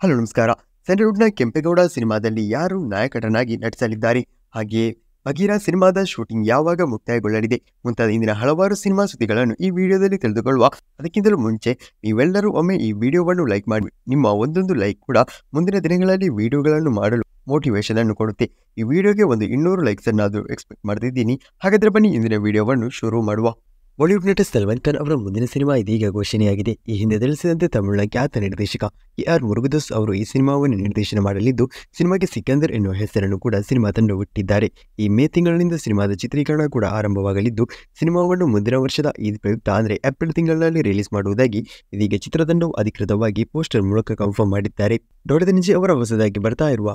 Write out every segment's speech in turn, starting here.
Hello ನಮಸ್ಕಾರ. ಸ್ಯಾಂಡಲ್‌ವುಡ್‌ನ ಕೆಂಪೇಗೌಡ ಸಿನಿಮಾದಲ್ಲಿ ಯಾರು ನಾಯಕಟನಾಗಿ ನಟಿಸಲಿದ್ದಾರೆ? ಹಾಗೆಯೇ ಬಗೀರಾ ಸಿನಿಮಾದ ಶೂಟಿಂಗ್ ಯಾವಾಗ ಮುಕ್ತಾಯಗೊಳ್ಳಲಿದೆ? ಮುಂತಾದ ಇಂದಿನ ಹಲವಾರು ಸಿನಿಮಾ ಸುದ್ದಿಗಳನ್ನು ಈ ವಿಡಿಯೋದಲ್ಲಿ ತಿಳಿದುಕೊಳ್ಳುವ. ಅದಕ್ಕಿಂತಲೂ ಮುಂಚೆ ನೀವೆಲ್ಲರೂ ಒಮ್ಮೆ ಈ ವಿಡಿಯೋವನ್ನು ಲೈಕ್ ಮಾಡಿ. ನಿಮ್ಮ ಒಂದೊಂದು ಲೈಕ್ ಕೂಡ ಮುಂದಿನ ದಿನಗಳಲ್ಲಿ ವಿಡಿಯೋಗಳನ್ನು ಮಾಡಲು ಮೋಟಿವೇಶನ್ ಅನ್ನು ಕೊಡುತ್ತೆ. ಈ ವಿಡಿಯೋಗೆ ಒಂದು 200 ಲೈಕ್ಸ್ ಅನ್ನಾದರೂ ಎಕ್ಸ್ಪೆಕ್ಟ್ ಮಾಡ್ತಿದ್ದೀನಿ. ಹಾಗಾದ್ರೆ ಬನ್ನಿ ಇಂದಿನ ವಿಡಿಯೋವನ್ನು ಶುರು ಮಾಡುವ. ಬಾಲಿವುಡ್ ನಟ ಸಲ್ಮಾನ್ ಖಾನ್ ಅವರ ಮುಂದಿನ ಸಿನಿಮಾ ಇದೀಗ ಘೋಷಣೆಯಾಗಿದೆ. ಈ ಹಿಂದೆ ತಿಳಿಸಿದಂತೆ ತಮಿಳಿನ ಖ್ಯಾತ ನಿರ್ದೇಶಕ AR ಮುರುಗದಾಸ್ ಅವರು ಈ ಸಿನಿಮಾವನ್ನು ನಿರ್ದೇಶನ ಮಾಡಲಿದ್ದು, ಸಿನಿಮಾಗೆ ಸಿಕಂದರ್ ಎನ್ನುವ ಹೆಸರನ್ನು ಕೂಡ ಸಿನಿಮಾ ತಂಡ ಇಟ್ಟಿದ್ದಾರೆ. ಈ ಮೇ ತಿಂಗಳಿನಿಂದ ಸಿನಿಮಾದ ಚಿತ್ರೀಕರಣ ಕೂಡ ಆರಂಭವಾಗಲಿದ್ದು, ಸಿನಿಮಾವನ್ನು ಮುಂದಿನ ವರ್ಷದ ಈದ್ ಪ್ರಯುಕ್ತ ಅಂದರೆ ಏಪ್ರಿಲ್ ತಿಂಗಳಲ್ಲಿ ರಿಲೀಸ್ ಮಾಡುವುದಾಗಿ ಇದೀಗ ಚಿತ್ರತಂಡವು ಅಧಿಕೃತವಾಗಿ ಪೋಸ್ಟರ್ ಮೂಲಕ ಕನ್ಫರ್ಮ್ ಮಾಡಿದ್ದಾರೆ. ಡಾಡದನಿಜಿ ಅವರ ಹೊಸದಾಗಿ ಬರ್ತಾ ಇರುವ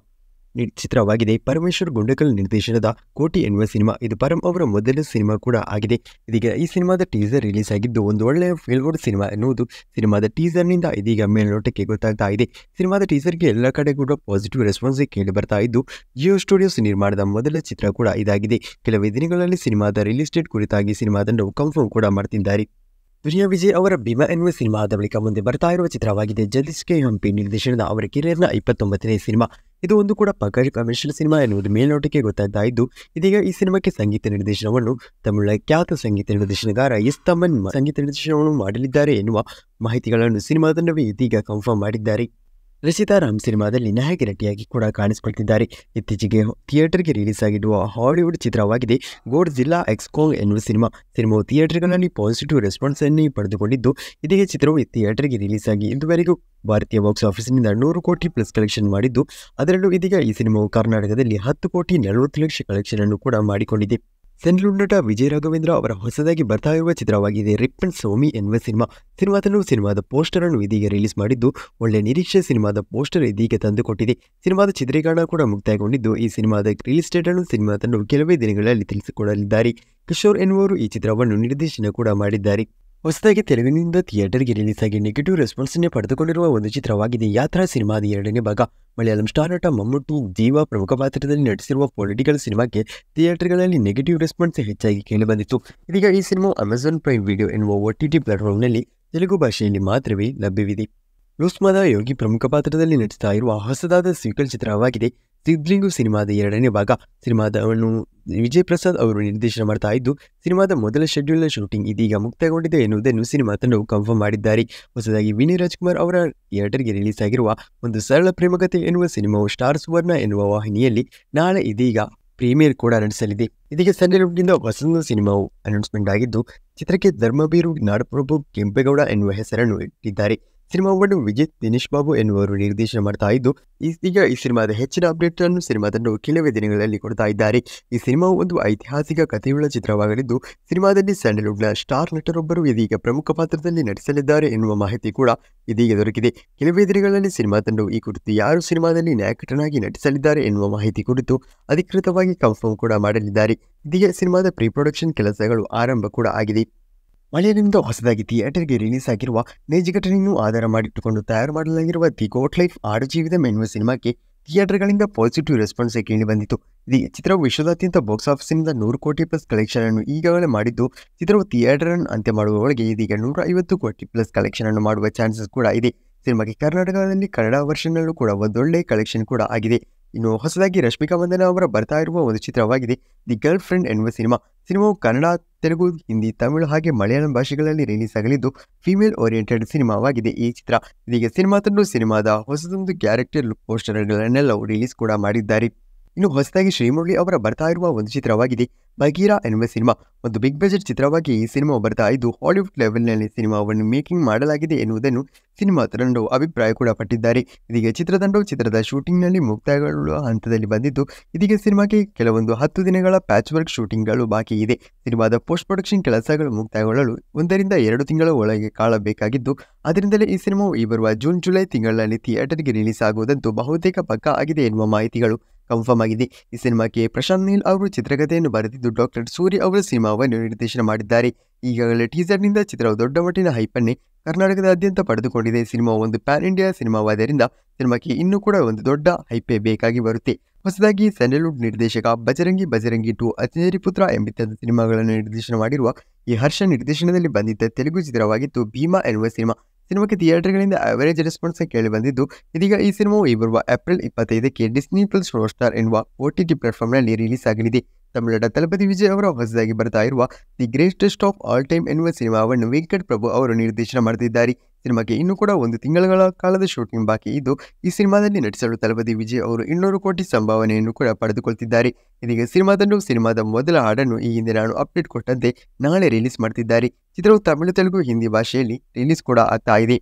ಚಿತ್ರವಾಗಿದೆ ಪರಮೇಶ್ವರ್ ಗುಂಡಕಲ್ ನಿರ್ದೇಶನದ ಕೋಟಿ ಎನ್ನುವ ಸಿನಿಮಾ. ಇದು ಪರಂ ಅವರ ಮೊದಲ ಸಿನಿಮಾ ಕೂಡ ಆಗಿದೆ. ಇದೀಗ ಈ ಸಿನಿಮಾದ ಟೀಸರ್ ರಿಲೀಸ್ ಆಗಿದ್ದು, ಒಂದು ಒಳ್ಳೆಯ ಫೀಲ್ ಗುಡ್ ಸಿನಿಮಾ ಎನ್ನುವುದು ಸಿನಿಮಾದ ಟೀಸರ್ನಿಂದ ಇದೀಗ ಮೇಲ್ನೋಟಕ್ಕೆ ಗೊತ್ತಾಗ್ತಾ ಇದೆ. ಸಿನಿಮಾದ ಟೀಸರ್ಗೆ ಎಲ್ಲ ಕಡೆ ಕೂಡ ಪಾಸಿಟಿವ್ ರೆಸ್ಪಾನ್ಸ್ ಕೇಳಿ ಬರ್ತಾ ಇದ್ದು, ಜಿಯೋ ಸ್ಟುಡಿಯೋಸ್ ನಿರ್ಮಾಣದ ಮೊದಲ ಚಿತ್ರ ಕೂಡ ಇದಾಗಿದೆ. ಕೆಲವೇ ದಿನಗಳಲ್ಲಿ ಸಿನಿಮಾದ ರಿಲೀಸ್ ಡೇಟ್ ಕುರಿತಾಗಿ ಸಿನಿಮಾ ತಂಡವು ಕನ್ಫರ್ಮ್ ಕೂಡ ಮಾಡ್ತಿದ್ದಾರೆ. ದುನಿಯಾ ವಿಜಯ್ ಅವರ ಭೀಮಾ ಎನ್ನುವ ಸಿನಿಮಾ ಆದ ಬಳಿಕ ಮುಂದೆ ಬರ್ತಾ ಇರುವ ಚಿತ್ರವಾಗಿದೆ ಜಗದೀಶ್ ಕೆ ಹಂಪಿ ನಿರ್ದೇಶನದ ಅವರ ಕೆರಿಯರ್ನ 29ನೇ ಸಿನಿಮಾ. ಇದು ಒಂದು ಕೂಡ ಪಕ್ಕ ಕಮರ್ಷಿಯಲ್ ಸಿನಿಮಾ ಎನ್ನುವುದು ಮೇಲ್ನೋಟಕ್ಕೆ ಗೊತ್ತಾಗ್ತಾ ಇದ್ದು, ಇದೀಗ ಈ ಸಿನಿಮಾಕ್ಕೆ ಸಂಗೀತ ನಿರ್ದೇಶನವನ್ನು ತಮಿಳಿನ ಖ್ಯಾತ ಸಂಗೀತ ನಿರ್ದೇಶನಗಾರ ಎಸ್ ತಮನ್ ಸಂಗೀತ ನಿರ್ದೇಶನವನ್ನು ಮಾಡಲಿದ್ದಾರೆ ಎನ್ನುವ ಮಾಹಿತಿಗಳನ್ನು ಸಿನಿಮಾ ತಂಡವೇ ಇದೀಗ ಕನ್ಫರ್ಮ್ ಮಾಡಿದ್ದಾರೆ. ರಚಿತಾ ರಾಮ್ ಸಿನಿಮಾದಲ್ಲಿ ನಾಯಕಿ ನಟಿಯಾಗಿ ಕೂಡ ಕಾಣಿಸಿಕೊಳ್ತಿದ್ದಾರೆ. ಇತ್ತೀಚೆಗೆ ಥಿಯೇಟರ್ಗೆ ರಿಲೀಸ್ ಆಗಿರುವ ಹಾಲಿವುಡ್ ಚಿತ್ರವಾಗಿದೆ ಗೋಡ್ಜಿಲ್ಲಾ ಎಕ್ಸ್ ಕಾಂಗ್ ಎನ್ನುವ ಸಿನಿಮಾ. ಸಿನಿಮಾವು ಥಿಯೇಟರ್ಗಳಲ್ಲಿ ಪಾಸಿಟಿವ್ ರೆಸ್ಪಾನ್ಸ್ ಅನ್ನು ಪಡೆದುಕೊಂಡಿದ್ದು, ಇದೀಗ ಚಿತ್ರವು ಥಿಯೇಟರ್ಗೆ ರಿಲೀಸ್ ಆಗಿ ಇದುವರೆಗೂ ಭಾರತೀಯ ಬಾಕ್ಸ್ ಆಫೀಸ್ನಿಂದ 100 ಕೋಟಿ ಪ್ಲಸ್ ಕಲೆಕ್ಷನ್ ಮಾಡಿದ್ದು, ಅದರಲ್ಲೂ ಇದೀಗ ಈ ಸಿನಿಮಾವು ಕರ್ನಾಟಕದಲ್ಲಿ 10 ಕೋಟಿ 40 ಲಕ್ಷ ಕಲೆಕ್ಷನ್ ಅನ್ನು ಕೂಡ ಮಾಡಿಕೊಂಡಿದೆ. ಸ್ಯಾಂಡಲ್ವುಡ್ ನಟ ವಿಜಯ್ ರಾಘವೇಂದ್ರ ಅವರ ಹೊಸದಾಗಿ ಬರ್ತಾ ಇರುವ ಚಿತ್ರವಾಗಿದೆ ರಿಪ್ಪನ್ ಸೋಮಿ ಎನ್ನುವ ಸಿನಿಮಾ. ಸಿನಿಮಾ ತಂಡವು ಸಿನಿಮಾದ ಪೋಸ್ಟರ್ ಅನ್ನು ಇದೀಗ ರಿಲೀಸ್ ಮಾಡಿದ್ದು, ಒಳ್ಳೆ ನಿರೀಕ್ಷೆ ಸಿನಿಮಾದ ಪೋಸ್ಟರ್ ಇದೀಗ ತಂದುಕೊಟ್ಟಿದೆ. ಸಿನಿಮಾದ ಚಿತ್ರೀಕರಣ ಕೂಡ ಮುಕ್ತಾಯಗೊಂಡಿದ್ದು, ಈ ಸಿನಿಮಾದ ರಿಲೀಸ್ ಡೇಟ್ ಅನ್ನು ಸಿನಿಮಾ ತಂಡವು ಕೆಲವೇ ದಿನಗಳಲ್ಲಿ ತಿಳಿಸಿಕೊಡಲಿದ್ದಾರೆ. ಕಿಶೋರ್ ಎನ್ನುವರು ಈ ಚಿತ್ರವನ್ನು ನಿರ್ದೇಶನ ಕೂಡ ಮಾಡಿದ್ದಾರೆ. ಹೊಸದಾಗಿ ತೆಲುಗಿನಿಂದ ಥಿಯೇಟರ್ಗೆ ರಿಲೀಸ್ ಆಗಿ ನೆಗೆಟಿವ್ ರೆಸ್ಪಾನ್ಸ್ ಅನ್ನು ಪಡೆದುಕೊಂಡಿರುವ ಒಂದು ಚಿತ್ರವಾಗಿದೆ ಯಾತ್ರಾ ಸಿನಿಮಾದ 2ನೇ ಭಾಗ. ಮಲಯಾಳಂ ಸ್ಟಾರ್ ನಟ ಮಮ್ಮೂಟಿ ಜೀವಾ ಪ್ರಮುಖ ಪಾತ್ರದಲ್ಲಿ ನಟಿಸಿರುವ ಪೊಲಿಟಿಕಲ್ ಸಿನಿಮಾಕ್ಕೆ ಥಿಯೇಟರ್ಗಳಲ್ಲಿ ನೆಗೆಟಿವ್ ರೆಸ್ಪಾನ್ಸ್ ಹೆಚ್ಚಾಗಿ ಕೇಳಿಬಂದಿತ್ತು. ಇದೀಗ ಈ ಸಿನಿಮಾವು ಅಮೆಜಾನ್ ಪ್ರೈಮ್ ವಿಡಿಯೋ ಎನ್ನುವ OTT ಪ್ಲಾಟ್ಫಾರ್ಮ್ನಲ್ಲಿ ತೆಲುಗು ಭಾಷೆಯಲ್ಲಿ ಮಾತ್ರವೇ ಲಭ್ಯವಿದೆ. ಲೂಸ್ಮಾದ ಯೋಗಿ ಪ್ರಮುಖ ಪಾತ್ರದಲ್ಲಿ ನಟಿಸ್ತಾ ಇರುವ ಹೊಸದಾದ ಸೀಕ್ವೆಲ್ ಚಿತ್ರವಾಗಿದೆ ಸಿದ್ಲಿಂಗು ಸಿನಿಮಾದ 2ನೇ ಭಾಗ. ಸಿನಿಮಾದವನ್ನು ವಿಜಯ್ ಪ್ರಸಾದ್ ಅವರು ನಿರ್ದೇಶನ ಮಾಡ್ತಾ ಇದ್ದು, ಸಿನಿಮಾದ ಮೊದಲ ಶೆಡ್ಯೂಲ್ನ ಶೂಟಿಂಗ್ ಇದೀಗ ಮುಕ್ತಾಯಗೊಂಡಿದೆ ಎನ್ನುವುದನ್ನು ಸಿನಿಮಾ ತಂಡವು ಕನ್ಫರ್ಮ್ ಮಾಡಿದ್ದಾರೆ. ಹೊಸದಾಗಿ ವಿನಯ್ ರಾಜ್ಕುಮಾರ್ ಅವರ ಥಿಯೇಟರ್ಗೆ ರಿಲೀಸ್ ಆಗಿರುವ ಒಂದು ಸರಳ ಪ್ರೇಮಕತೆ ಎನ್ನುವ ಸಿನಿಮಾವು ಸ್ಟಾರ್ ಸುವರ್ಣ ಎನ್ನುವ ವಾಹಿನಿಯಲ್ಲಿ ನಾಳೆ ಇದೀಗ ಪ್ರೀಮಿಯರ್ ಕೂಡ ನಡೆಸಲಿದೆ. ಇದೀಗ ಸ್ಯಾಂಡಲ್ವುಡ್ನಿಂದ ಹೊಸದೊಂದು ಸಿನಿಮಾವು ಅನೌನ್ಸ್ಮೆಂಟ್ ಆಗಿದ್ದು, ಚಿತ್ರಕ್ಕೆ ಧರ್ಮಬೀರು ನಾಡಪ್ರಭು ಕೆಂಪೇಗೌಡ ಎನ್ನುವ ಹೆಸರನ್ನು ಇಟ್ಟಿದ್ದಾರೆ. ಸಿನಿಮಾವನ್ನು ವಿಜಯ್ ದಿನೇಶ್ ಬಾಬು ಎನ್ನುವರು ನಿರ್ದೇಶನ ಮಾಡ್ತಾ ಇದ್ದು, ಈಗ ಈ ಸಿನಿಮಾದ ಹೆಚ್ಚಿನ ಅಪ್ಡೇಟ್ ಅನ್ನು ಸಿನಿಮಾ ತಂಡವು ಕೆಲವೇ ದಿನಗಳಲ್ಲಿ ಕೊಡ್ತಾ ಇದ್ದಾರೆ. ಈ ಸಿನಿಮಾವು ಒಂದು ಐತಿಹಾಸಿಕ ಕಥೆಯುಳ್ಳ ಚಿತ್ರವಾಗಲಿದ್ದು, ಸಿನಿಮಾದಲ್ಲಿ ಸ್ಯಾಂಡಲ್ವುಡ್ನ ಸ್ಟಾರ್ ನಟರೊಬ್ಬರು ಇದೀಗ ಪ್ರಮುಖ ಪಾತ್ರದಲ್ಲಿ ನಟಿಸಲಿದ್ದಾರೆ ಎನ್ನುವ ಮಾಹಿತಿ ಕೂಡ ಇದೀಗ ದೊರಕಿದೆ. ಕೆಲವೇ ದಿನಗಳಲ್ಲಿ ಸಿನಿಮಾ ತಂಡವು ಈ ಕುರಿತು ಯಾರು ಸಿನಿಮಾದಲ್ಲಿ ನಾಯಕಟನಾಗಿ ನಟಿಸಲಿದ್ದಾರೆ ಎನ್ನುವ ಮಾಹಿತಿ ಕುರಿತು ಅಧಿಕೃತವಾಗಿ ಕನ್ಫರ್ಮ್ ಕೂಡ ಮಾಡಲಿದ್ದಾರೆ. ಇದೀಗ ಸಿನಿಮಾದ ಪ್ರೀ ಪ್ರೊಡಕ್ಷನ್ ಕೆಲಸಗಳು ಆರಂಭ ಕೂಡ ಆಗಿದೆ. ಮಲಯಾಳಂನಿಂದ ಹೊಸದಾಗಿ ಥಿಯೇಟರ್ಗೆ ರಿಲೀಸ್ ಆಗಿರುವ ನೈಜ ಘಟನೆಯನ್ನು ಆಧಾರ ಮಾಡಿಟ್ಟುಕೊಂಡು ತಯಾರು ಮಾಡಲಾಗಿರುವ ದಿ ಗೋಟ್ ಲೈಫ್ ಆಡುಜೀವಿತಂ ಎನ್ನುವ ಸಿನಿಮಾಕ್ಕೆ ಥಿಯೇಟರ್ಗಳಿಂದ ಪಾಸಿಟಿವ್ ರೆಸ್ಪಾನ್ಸ್ ಕೇಳಿಬಂದಿತು. ಇದೀಗ ಚಿತ್ರವು ವಿಶ್ವದಾದ್ಯಂತ ಬಾಕ್ಸ್ ಆಫೀಸ್ನಿಂದ 100 ಕೋಟಿ ಪ್ಲಸ್ ಕಲೆಕ್ಷನ್ ಅನ್ನು ಈಗಾಗಲೇ ಮಾಡಿದ್ದು, ಚಿತ್ರವು ಥಿಯೇಟರ್ ಅನ್ನು ಅಂತ್ಯ ಮಾಡುವ ಒಳಗೆ ಇದೀಗ 150 ಕೋಟಿ ಪ್ಲಸ್ ಕಲೆಕ್ಷನ್ ಅನ್ನು ಮಾಡುವ ಚಾನ್ಸಸ್ ಕೂಡ ಇದೆ. ಸಿನಿಮಾಗೆ ಕರ್ನಾಟಕದಲ್ಲಿ ಕನ್ನಡ ವರ್ಷನಲ್ಲೂ ಕೂಡ ಒಂದೊಳ್ಳೆ ಕಲೆಕ್ಷನ್ ಕೂಡ ಆಗಿದೆ. ಇನ್ನು ಹೊಸದಾಗಿ ರಶ್ಮಿಕಾ ಮಂದಣ್ಣ ಅವರ ಬರ್ತಾ ಇರುವ ಒಂದು ಚಿತ್ರವಾಗಿದೆ ದಿ ಗರ್ಲ್ ಫ್ರೆಂಡ್ ಎನ್ನುವ ಸಿನಿಮಾ. ಸಿನಿಮಾವು ಕನ್ನಡ, ತೆಲುಗು, ಹಿಂದಿ, ತಮಿಳು ಹಾಗೆ ಮಲಯಾಳಂ ಭಾಷೆಗಳಲ್ಲಿ ರಿಲೀಸ್ ಆಗಲಿದ್ದು, ಫೀಮೇಲ್ ಓರಿಯೆಂಟೆಡ್ ಸಿನಿಮಾವಾಗಿದೆ ಈ ಚಿತ್ರ. ಇದೀಗ ಸಿನಿಮಾ ತಂಡ ಸಿನಿಮಾದ ಹೊಸದೊಂದು ಕ್ಯಾರೆಕ್ಟರ್ ಲುಕ್ ಪೋಸ್ಟರ್ಗಳನ್ನೆಲ್ಲವೂ ರಿಲೀಸ್ ಕೂಡ ಮಾಡಿದ್ದಾರೆ. ಇನ್ನು ಹೊಸದಾಗಿ ಶ್ರೀಮುರಳಿ ಅವರ ಬರ್ತಾ ಇರುವ ಒಂದು ಚಿತ್ರವಾಗಿದೆ ಬಗೀರಾ ಎನ್ನುವ ಸಿನಿಮಾ. ಒಂದು ಬಿಗ್ ಬಜೆಟ್ ಚಿತ್ರವಾಗಿ ಈ ಸಿನಿಮಾ ಬರ್ತಾ ಇದ್ದು, ಹಾಲಿವುಡ್ ಲೆವೆಲ್ನಲ್ಲಿ ಸಿನಿಮಾವನ್ನು ಮೇಕಿಂಗ್ ಮಾಡಲಾಗಿದೆ ಎನ್ನುವುದನ್ನು ಸಿನಿಮಾ ತಂಡವು ಅಭಿಪ್ರಾಯ ಕೂಡ ಪಟ್ಟಿದ್ದಾರೆ. ಇದೀಗ ಚಿತ್ರತಂಡವು ಚಿತ್ರದ ಶೂಟಿಂಗ್ನಲ್ಲಿ ಮುಕ್ತಾಯಗೊಳ್ಳುವ ಹಂತದಲ್ಲಿ ಬಂದಿದ್ದು, ಇದೀಗ ಸಿನಿಮಾಗೆ ಕೆಲವೊಂದು 10 ದಿನಗಳ ಪ್ಯಾಚ್ ವರ್ಕ್ ಶೂಟಿಂಗ್ಗಳು ಬಾಕಿ ಇದೆ. ಸಿನಿಮಾದ ಪೋಸ್ಟ್ ಪ್ರೊಡಕ್ಷನ್ ಕೆಲಸಗಳು ಮುಕ್ತಾಯಗೊಳ್ಳಲು 1 ರಿಂದ 2 ತಿಂಗಳ ಒಳಗೆ ಕಾಳಬೇಕಾಗಿದ್ದು, ಅದರಿಂದಲೇ ಈ ಸಿನಿಮಾವು ಈ ಬರುವ ಜೂನ್ ಜುಲೈ ತಿಂಗಳಲ್ಲಿ ಥಿಯೇಟರ್ಗೆ ರಿಲೀಸ್ ಆಗುವುದಂತೂ ಬಹುತೇಕ ಪಕ್ಕಾ ಆಗಿದೆ ಎನ್ನುವ ಮಾಹಿತಿಗಳು ಕನ್ಫರ್ಮ್ ಆಗಿದೆ. ಈ ಸಿನಿಮಾಕ್ಕೆ ಪ್ರಶಾಂತ್ ನೀಲ್ ಅವರು ಚಿತ್ರಕಥೆಯನ್ನು ಬರೆದಿದ್ದು, ಡಾಕ್ಟರ್ ಸೂರಿ ಅವರು ಸಿನಿಮಾವನ್ನು ನಿರ್ದೇಶನ ಮಾಡಿದ್ದಾರೆ. ಈಗಾಗಲೇ ಟೀಸರ್ನಿಂದ ಚಿತ್ರವು ದೊಡ್ಡ ಮಟ್ಟಿನ ಹೈಪನ್ನೇ ಕರ್ನಾಟಕದಾದ್ಯಂತ ಪಡೆದುಕೊಂಡಿದೆ. ಸಿನಿಮಾವು ಒಂದು ಪ್ಯಾನ್ ಇಂಡಿಯಾ ಸಿನಿಮಾವಾದ್ದರಿಂದ ಸಿನಿಮಾಕ್ಕೆ ಇನ್ನೂ ಕೂಡ ಒಂದು ದೊಡ್ಡ ಹೈಪೇ ಬೇಕಾಗಿ ಬರುತ್ತೆ. ಹೊಸದಾಗಿ ಸ್ಯಾಂಡಲ್ವುಡ್ ನಿರ್ದೇಶಕ ಬಜರಂಗಿ 2 ಅಚ್ಚೇರಿ ಪುತ್ರ ಎಂಬಿತ್ಯಾದಿ ಸಿನಿಮಾಗಳನ್ನು ನಿರ್ದೇಶನ ಮಾಡಿರುವ ಈ ಹರ್ಷ ನಿರ್ದೇಶನದಲ್ಲಿ ಬಂದಿದ್ದ ತೆಲುಗು ಚಿತ್ರವಾಗಿತ್ತು ಭೀಮಾ ಎನ್ನುವ ಸಿನಿಮಾ. ಸಿನಿಮಾಕ್ಕೆ ಥಿಯೇಟರ್ಗಳಿಂದ ಅವರೇಜ್ ರೆಸ್ಪಾನ್ಸ್ ಕೇಳಿ ಬಂದಿದ್ದು, ಇದೀಗ ಈ ಸಿನಿಮಾವು ಈ ಬರುವ ಏಪ್ರಿಲ್ 25ಕ್ಕೆ ಡಿಸ್ನಿ ಪ್ಲಸ್ ಹಾಟ್‌ಸ್ಟಾರ್ ಎನ್ನುವ OTT ಪ್ಲಾಟ್‌ಫಾರ್ಮ್‌ನಲ್ಲಿ ರಿಲೀಸ್ ಆಗಲಿದೆ. ತಮಿಳಿನ ತಲಪತಿ ವಿಜಯ್ ಅವರ ಹೊಸದಾಗಿ ಬರ್ತಾ ಇರುವ the greatest of all time ಎನ್ನುವ ಸಿನಿಮಾವನ್ನು ವೆಂಕಟ್ ಪ್ರಭು ಅವರು ನಿರ್ದೇಶನ ಮಾಡುತ್ತಿದ್ದಾರೆ. ಸಿನಿಮಾಕ್ಕೆ ಇನ್ನೂ ಕೂಡ 1 ತಿಂಗಳ ಕಾಲದ ಶೂಟಿಂಗ್ ಬಾಕಿ ಇದ್ದು, ಈ ಸಿನಿಮಾದಲ್ಲಿ ನಟಿಸಲು ತಲಪತಿ ವಿಜಯ್ ಅವರು 200 ಕೋಟಿ ಸಂಭಾವನೆಯನ್ನು ಕೂಡ ಪಡೆದುಕೊಳ್ತಿದ್ದಾರೆ. ಇದೀಗ ಸಿನಿಮಾ ತಂಡವು ಸಿನಿಮಾದ ಮೊದಲ ಹಾಡನ್ನು ಈ ಹಿಂದೆ ನಾನು ಅಪ್ಡೇಟ್ ಕೊಟ್ಟಂತೆ ನಾಳೆ ರಿಲೀಸ್ ಮಾಡ್ತಿದ್ದಾರೆ. ಚಿತ್ರವು ತಮಿಳು, ತೆಲುಗು, ಹಿಂದಿ ಭಾಷೆಯಲ್ಲಿ ರಿಲೀಸ್ ಕೂಡ ಆಗ್ತಾ ಇದೆ.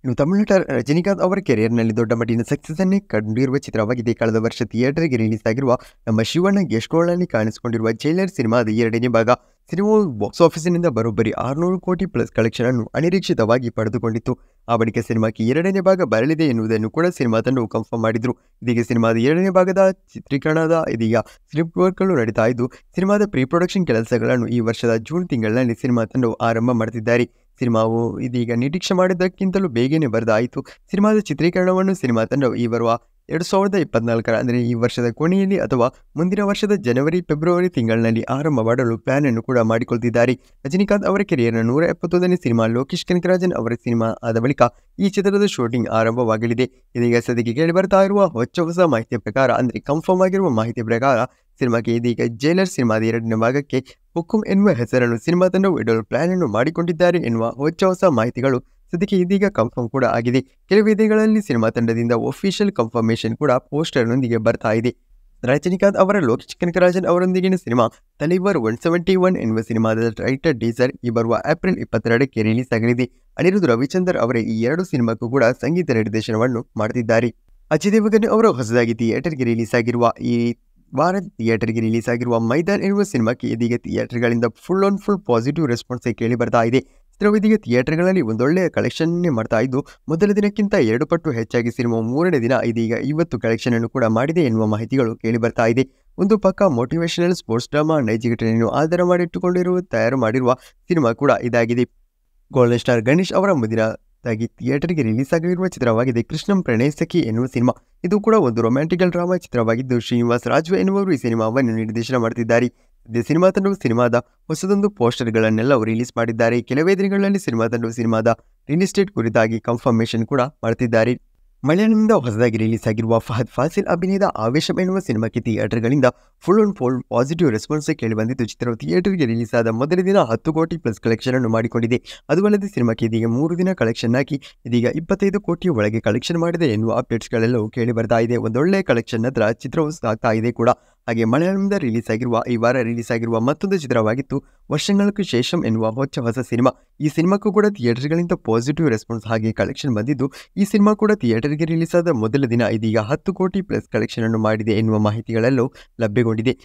ಇನ್ನು ತಮಿಳು ನಟ ರಜನಿಕಾಂತ್ ಅವರ ಕೆರಿಯರ್ನಲ್ಲಿ ದೊಡ್ಡ ಮಟ್ಟಿನ ಸಕ್ಸಸ್ ಅನ್ನೇ ಕಂಡಿರುವ ಚಿತ್ರವಾಗಿದೆ. ಕಳೆದ ವರ್ಷ ಥಿಯೇಟರ್ಗೆ ರಿಲೀಸ್ ಆಗಿರುವ ನಮ್ಮ ಶಿವಣ್ಣ ಗೆಸ್ಟ್ ರೋಲ್ನಲ್ಲಿ ಕಾಣಿಸಿಕೊಂಡಿರುವ ಜೈಲರ್ ಸಿನಿಮಾದ 2ನೇ ಭಾಗ. ಸಿನಿಮಾವು ಬಾಕ್ಸ್ ಆಫೀಸಿನಿಂದ ಬರೋಬ್ಬರಿ 600 ಕೋಟಿ ಪ್ಲಸ್ ಕಲೆಕ್ಷನ್ ಅನ್ನು ಅನಿರೀಕ್ಷಿತವಾಗಿ ಪಡೆದುಕೊಂಡಿತ್ತು. ಆ ಬಳಿಕ ಸಿನಿಮಾಕ್ಕೆ 2ನೇ ಭಾಗ ಬರಲಿದೆ ಎನ್ನುವುದನ್ನು ಕೂಡ ಸಿನಿಮಾ ತಂಡವು ಕನ್ಫರ್ಮ್ ಮಾಡಿದ್ರು. ಇದೀಗ ಸಿನಿಮಾದ 2ನೇ ಭಾಗದ ಚಿತ್ರೀಕರಣದ ಇದೀಗ ಸ್ಕ್ರಿಪ್ಟ್ ವರ್ಕ್ಗಳು ನಡೀತಾ ಇದ್ದು, ಸಿನಿಮಾದ ಪ್ರೀ ಪ್ರೊಡಕ್ಷನ್ ಕೆಲಸಗಳನ್ನು ಈ ವರ್ಷದ ಜೂನ್ ತಿಂಗಳಿನಲ್ಲಿ ಸಿನಿಮಾ ತಂಡವು ಆರಂಭ ಮಾಡುತ್ತಿದ್ದಾರೆ. ಸಿನಿಮಾವು ಇದೀಗ ನಿರೀಕ್ಷೆ ಮಾಡಿದ್ದಕ್ಕಿಂತಲೂ ಬೇಗನೆ ಬರೆದಾಯಿತು. ಸಿನಿಮಾದ ಚಿತ್ರೀಕರಣವನ್ನು ಸಿನಿಮಾ ತಂಡವು ಈ ಬರುವ 2024 ಅಂದರೆ ಈ ವರ್ಷದ ಕೊನೆಯಲ್ಲಿ ಅಥವಾ ಮುಂದಿನ ವರ್ಷದ ಜನವರಿ, ಫೆಬ್ರವರಿ ತಿಂಗಳಿನಲ್ಲಿ ಆರಂಭ ಮಾಡಲು ಪ್ಲಾನ್ ಅನ್ನು ಕೂಡ ಮಾಡಿಕೊಳ್ತಿದ್ದಾರೆ. ರಜನಿಕಾಂತ್ ಅವರ ಕೆರಿಯರ್ನ 171ನೇ ಸಿನಿಮಾ ಲೋಕೇಶ್ ಕನಕರಾಜನ್ ಅವರ ಸಿನಿಮಾ ಆದ ಬಳಿಕ ಈ ಚಿತ್ರದ ಶೂಟಿಂಗ್ ಆರಂಭವಾಗಲಿದೆ. ಇದೀಗ ಸದ್ಯಕ್ಕೆ ಕೇಳಿ ಬರ್ತಾ ಇರುವ ಹೊಸ ಮಾಹಿತಿಯ ಪ್ರಕಾರ, ಅಂದರೆ ಕನ್ಫರ್ಮ್ ಆಗಿರುವ ಮಾಹಿತಿಯ ಪ್ರಕಾರ, ಸಿನಿಮಾಕ್ಕೆ ಇದೀಗ ಜೈಲರ್ ಸಿನಿಮಾದ 2ನೇ ಭಾಗಕ್ಕೆ ಹುಕುಂ ಎನ್ನುವ ಹೆಸರನ್ನು ಸಿನಿಮಾ ತಂಡವು ಇಡಲು ಪ್ಲಾನ್ ಅನ್ನು ಮಾಡಿಕೊಂಡಿದ್ದಾರೆ ಎನ್ನುವ ಹೊಸ ಮಾಹಿತಿಗಳು ಸದ್ಯಕ್ಕೆ ಇದೀಗ ಕನ್ಫರ್ಮ್ ಕೂಡ ಆಗಿದೆ. ಕೆಲವೇ ದಿನಗಳಲ್ಲಿ ಸಿನಿಮಾ ತಂಡದಿಂದ ಒಫಿಷಿಯಲ್ ಕನ್ಫರ್ಮೇಷನ್ ಕೂಡ ಪೋಸ್ಟರ್ನೊಂದಿಗೆ ಬರ್ತಾ ಇದೆ. ರಜನಿಕಾಂತ್ ಅವರ ಲೋಕೇಶ್ ಕನಕರಾಜನ್ ಅವರೊಂದಿಗಿನ ಸಿನಿಮಾ ತಲೈವರ್ 171 ಎನ್ನುವ ಸಿನಿಮಾದ ಟೈಟಲ್ ಟೀಸರ್ ಈ ಬರುವ ಏಪ್ರಿಲ್ 22ಕ್ಕೆ ರಿಲೀಸ್ ಆಗಲಿದೆ. ಅನಿರುದ್ಧ್ ರವಿಚಂದರ್ ಅವರೇ ಈ 2 ಸಿನಿಮಾಕ್ಕೂ ಕೂಡ ಸಂಗೀತ ನಿರ್ದೇಶನವನ್ನು ಮಾಡುತ್ತಿದ್ದಾರೆ. ಅಜಯ್ ದೇವಗನ್ ಅವರ ಹೊಸದಾಗಿ ಥಿಯೇಟರ್ಗೆ ರಿಲೀಸ್ ಆಗಿರುವ ಮೈದಾನ್ ಎನ್ನುವ ಸಿನಿಮಾಕ್ಕೆ ಇದೀಗ ಥಿಯೇಟರ್ಗಳಿಂದ ಫುಲ್ ಪಾಸಿಟಿವ್ ರೆಸ್ಪಾನ್ಸ್ ಕೇಳಿ ಬರ್ತಾ ಇದೆ. ಚಿತ್ರವು ಇದೀಗ ಥಿಯೇಟರ್ಗಳಲ್ಲಿ ಒಂದೊಳ್ಳೆಯ ಕಲೆಕ್ಷನ್ ಮಾಡ್ತಾ ಇದ್ದು, ಮೊದಲ ದಿನಕ್ಕಿಂತ 2 ಪಟ್ಟು ಹೆಚ್ಚಾಗಿ ಸಿನಿಮಾವು 3ನೇ ದಿನ ಇದೀಗ 50 ಕಲೆಕ್ಷನ್ ಅನ್ನು ಕೂಡ ಮಾಡಿದೆ ಎನ್ನುವ ಮಾಹಿತಿಗಳು ಕೇಳಿ ಬರ್ತಾ ಇದೆ. ಒಂದು ಪಕ್ಕ ಮೋಟಿವೇಶನಲ್ ಸ್ಪೋರ್ಟ್ಸ್ ಡ್ರಾಮಾ ನೈಜಘಟನೆಯನ್ನು ಆಧಾರ ಮಾಡಿಟ್ಟುಕೊಂಡಿರುವ ತಯಾರು ಮಾಡಿರುವ ಸಿನಿಮಾ ಕೂಡ ಇದಾಗಿದೆ. ಗೋಲ್ಡನ್ ಸ್ಟಾರ್ ಗಣೇಶ್ ಅವರ ಮುಂದಿನದಾಗಿ ಥಿಯೇಟರ್ಗೆ ರಿಲೀಸ್ ಆಗಲಿರುವ ಚಿತ್ರವಾಗಿದೆ ಕೃಷ್ಣಂ ಪ್ರಣಯ ಸಖಿ ಎನ್ನುವ ಸಿನಿಮಾ. ಇದು ಕೂಡ ಒಂದು ರೊಮ್ಯಾಂಟಿಕಲ್ ಡ್ರಾಮಾ ಚಿತ್ರವಾಗಿದ್ದು, ಶ್ರೀನಿವಾಸ್ ರಾಜ್ವೆ ಎನ್ನುವರು ಈ ಸಿನಿಮಾವನ್ನು ನಿರ್ದೇಶನ ಮಾಡುತ್ತಿದ್ದಾರೆ. ಸಿನಿಮಾ ತಂಡವು ಸಿನಿಮಾದ ಹೊಸದೊಂದು ಪೋಸ್ಟರ್ಗಳನ್ನೆಲ್ಲ ರಿಲೀಸ್ ಮಾಡಿದ್ದಾರೆ. ಕೆಲವೇ ದಿನಗಳಲ್ಲಿ ಸಿನಿಮಾ ತಂಡವು ಸಿನಿಮಾದ ರಿಲೀಸ್ ಡೇಟ್ ಕುರಿತಾಗಿ ಕನ್ಫರ್ಮೇಷನ್ ಕೂಡ ಮಾಡ್ತಿದ್ದಾರೆ. ಮಲಯಾಳಂನಿಂದ ಹೊಸದಾಗಿ ರಿಲೀಸ್ ಆಗಿರುವ ಫಹದ್ ಫಾಸಿಲ್ ಅಭಿನಯದ ಆವೇಶಂ ಎನ್ನುವ ಸಿನಿಮಾಕ್ಕೆ ಥಿಯೇಟರ್ಗಳಿಂದ ಫುಲ್ ಪಾಸಿಟಿವ್ ರೆಸ್ಪಾನ್ಸ್ ಕೇಳಿ ಬಂದಿದ್ದು, ಚಿತ್ರವು ಥಿಯೇಟರ್ಗೆ ರಿಲೀಸ್ ಆದ ಮೊದಲ ದಿನ 10 ಕೋಟಿ ಪ್ಲಸ್ ಕಲೆಕ್ಷನ್ ಅನ್ನು ಮಾಡಿಕೊಂಡಿದೆ. ಅದು ಅಲ್ಲದೆ ಸಿನಿಮಾಕ್ಕೆ ಇದೀಗ 3 ದಿನ ಕಲೆಕ್ಷನ್ ಹಾಕಿ ಇದೀಗ 25 ಕೋಟಿಯ ಒಳಗೆ ಕಲೆಕ್ಷನ್ ಮಾಡಿದೆ ಎನ್ನುವ ಅಪ್ಡೇಟ್ಸ್ಗಳೆಲ್ಲವೂ ಕೇಳಿ ಬರ್ತಾ ಇದೆ. ಒಂದೊಳ್ಳೆ ಕಲೆಕ್ಷನ್ ಹತ್ರ ಚಿತ್ರವು ಸಾಗ್ತಾ ಇದೆ ಕೂಡ. ಹಾಗೆ ಮಲಯಾಳಂನಿಂದ ಈ ವಾರ ರಿಲೀಸ್ ಆಗಿರುವ ಮತ್ತೊಂದು ಚಿತ್ರವಾಗಿತ್ತು ವರ್ಷങ്ങൾക്ക് ಶೇಷಂ ಎನ್ನುವ ಹೊಸ ಸಿನಿಮಾ. ಈ ಸಿನಿಮಾಕ್ಕೂ ಕೂಡ ಥಿಯೇಟರ್ಗಳಿಂದ ಪಾಸಿಟಿವ್ ರೆಸ್ಪಾನ್ಸ್ ಹಾಗೆ ಕಲೆಕ್ಷನ್ ಬಂದಿದ್ದು, ಈ ಸಿನಿಮಾ ಕೂಡ ಥಿಯೇಟರ್ಗೆ ರಿಲೀಸ್ ಆದ ಮೊದಲ ದಿನ ಇದೀಗ 10 ಕೋಟಿ ಪ್ಲಸ್ ಕಲೆಕ್ಷನ್ ಅನ್ನು ಮಾಡಿದೆ ಎನ್ನುವ ಮಾಹಿತಿಗಳೆಲ್ಲವೂ ಲಭ್ಯಗೊಂಡಿದೆ.